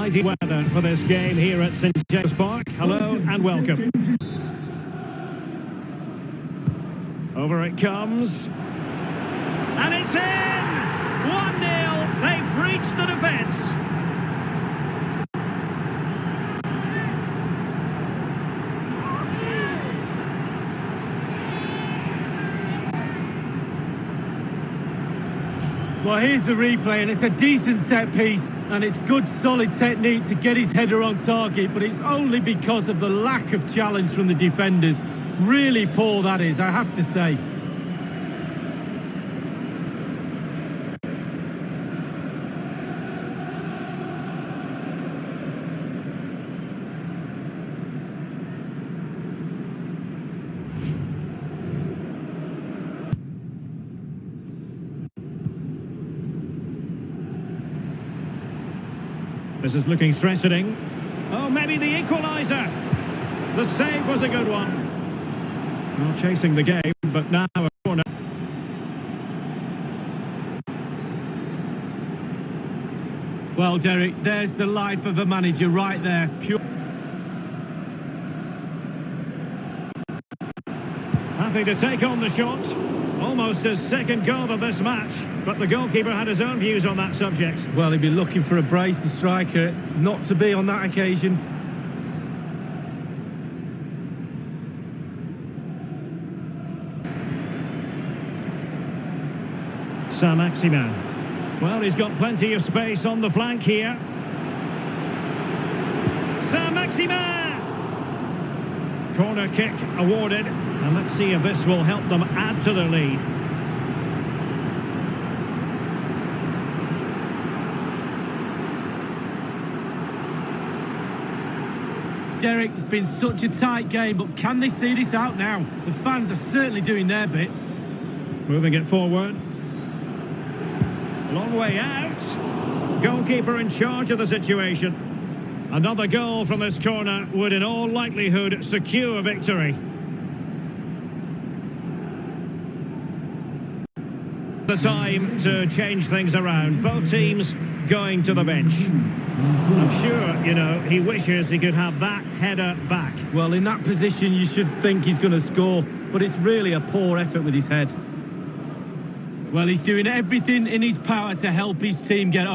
Ideal weather for this game here at St James Park. Hello and welcome. Over it comes. And it's in! 1-0. They've breached the defence. Well, here's the replay, and it's a decent set piece, and it's good, solid technique to get his header on target, but it's only because of the lack of challenge from the defenders. Really poor, that is, I have to say. This is looking threatening. Oh, maybe the equaliser. The save was a good one. Well, chasing the game, but now a corner. Well, Derek, there's the life of a manager right there. Pure. Happy to take on the shot. Almost his second goal of this match, but the goalkeeper had his own views on that subject. Well, he'd be looking for a brace, the striker, not to be on that occasion. Saint-Maximin. Well, he's got plenty of space on the flank here. Saint-Maximin! Corner kick awarded. And let's see if this will help them add to their lead. Derek, it's been such a tight game, but can they see this out now? The fans are certainly doing their bit. Moving it forward. Long way out. Goalkeeper in charge of the situation. Another goal from this corner would in all likelihood secure victory. The time to change things around. Both teams going to the bench. I'm sure, you know, he wishes he could have that header back. Well, in that position, you should think he's going to score, but it's really a poor effort with his head. Well, he's doing everything in his power to help his team get over.